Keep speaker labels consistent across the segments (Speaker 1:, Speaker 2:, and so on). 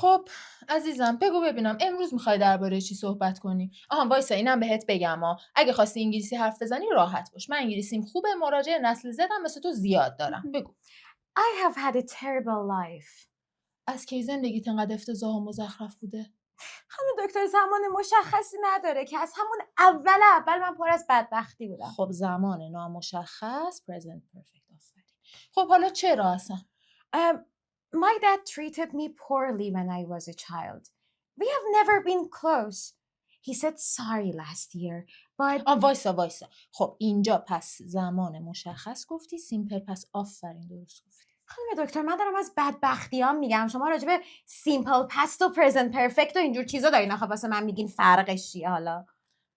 Speaker 1: خب عزیزم بگو ببینم امروز میخوای درباره چی صحبت کنی؟ وایسا اینم بهت بگم اگه خواستی انگلیسی حرف بزنی راحت باش. من انگلیسیم خوبه، مراجعه نسل زدم مثل تو زیاد دارم. بگو.
Speaker 2: I have had a terrible life.
Speaker 1: از کی زندگیت انقدر افتضاح و مزخرف بوده؟
Speaker 2: خانم دکتر زمان مشخصی نداره که از همون اول من پر از بدبختی بودم.
Speaker 1: خب زمان نامشخص present perfect آفرین. خب حالا چرا اصلا؟
Speaker 2: My dad treated me poorly when I was a child. We have never been close. He said sorry last year, but
Speaker 1: وایسا. خب اینجا پس زمان مشخص گفتی، سیمپل پس آفرین درست گفتی.
Speaker 2: خانم دکتر من دارم از بدبختیام میگم، شما راجع به سیمپل پست و پرزنت پرفکت و اینجور چیزا دارین آخه واسه من میگین فرقش چیه حالا؟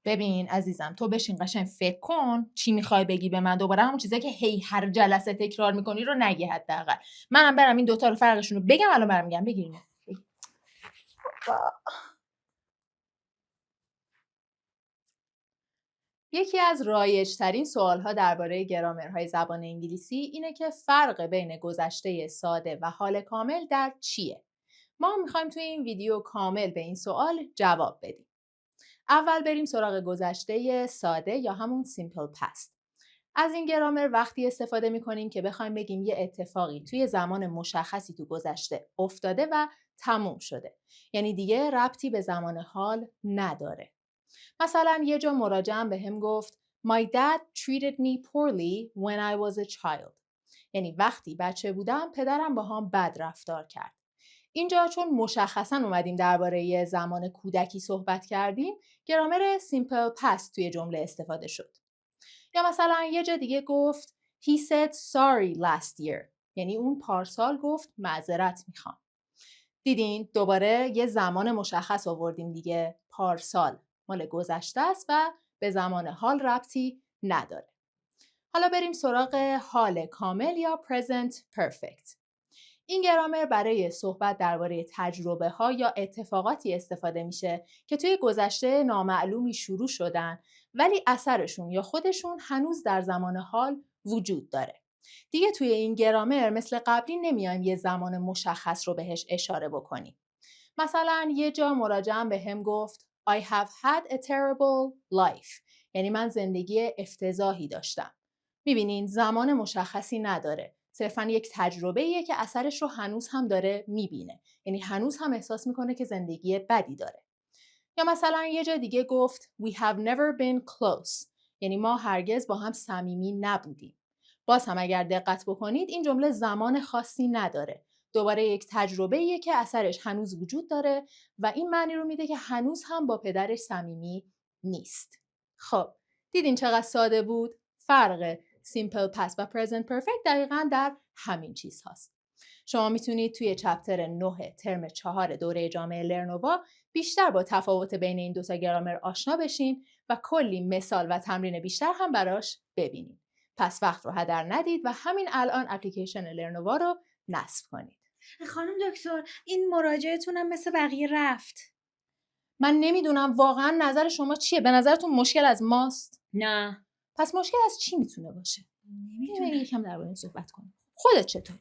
Speaker 1: ببین عزیزم تو بشین قشنگ فکر کن چی میخوای بگی به من، دوباره همون چیزایی که هی هر جلسه تکرار میکنی رو نگی حداقل. منم برم این دوتا رو فرقشون رو بگم، الان برم میگم بگیرین. یکی از رایج‌ترین سوال‌ها درباره گرامرهای زبان انگلیسی اینه که فرق بین گذشته ساده و حال کامل در چیه؟ ما میخوایم توی این ویدیو کامل به این سوال جواب بدیم. اول بریم سراغ گذشته ساده یا همون simple past. از این گرامر وقتی استفاده می‌کنیم که بخوایم بگیم یه اتفاقی توی زمان مشخصی تو گذشته افتاده و تموم شده. یعنی دیگه ربطی به زمان حال نداره. مثلا یه جا مراجعم بهم گفت My dad treated me poorly when I was a child. یعنی وقتی بچه بودم پدرم با هم بد رفتار کرد. اینجا چون مشخصاً اومدیم درباره یه زمان کودکی صحبت کردیم، گرامر simple past توی جمله استفاده شد. یا مثلا یه جا دیگه گفت He said sorry last year. یعنی اون پارسال گفت معذرت میخوام. دیدین دوباره یه زمان مشخص آوردیم دیگه، پارسال مال گذشته است و به زمان حال ربطی نداره. حالا بریم سراغ حال کامل یا present perfect. این گرامر برای صحبت درباره تجربه ها یا اتفاقاتی استفاده میشه که توی گذشته نامعلومی شروع شدن ولی اثرشون یا خودشون هنوز در زمان حال وجود داره. دیگه توی این گرامر مثل قبلی نمیایم یه زمان مشخص رو بهش اشاره بکنیم. مثلا یه جا مراجعم به هم گفت I have had a terrible life. یعنی من زندگی افتضاحی داشتم. میبینین زمان مشخصی نداره. صرفاً یک تجربه‌ایه که اثرش رو هنوز هم داره میبینه. یعنی هنوز هم احساس میکنه که زندگی بدی داره. یا مثلا یه جا دیگه گفت We have never been close. یعنی ما هرگز با هم صمیمی نبودیم. باز هم اگر دقت بکنید این جمله زمان خاصی نداره. دوباره یک تجربه‌ایه که اثرش هنوز وجود داره و این معنی رو میده که هنوز هم با پدرش صمیمی نیست. خب دیدین چقدر ساده بود؟ فرق simple past و present perfect دقیقاً در همین چیز هاست. شما میتونید توی چپتر 9 ترم 4 دوره جامعه لرنووا بیشتر با تفاوت بین این دوتا گرامر آشنا بشین و کلی مثال و تمرین بیشتر هم براش ببینید. پس وقت رو هدر ندید و همین الان اپلیکیشن لرنووا رو نصب کنید.
Speaker 3: خانم دکتر این مراجعتونم مثل بقیه رفت.
Speaker 1: من نمیدونم واقعا نظر شما چیه؟ به نظرتون مشکل از ماست؟
Speaker 3: نه.
Speaker 1: پس مشکل از چی میتونه باشه؟
Speaker 3: نمیدونم.
Speaker 1: یکم درباره صحبت کنیم. خودت چطوری؟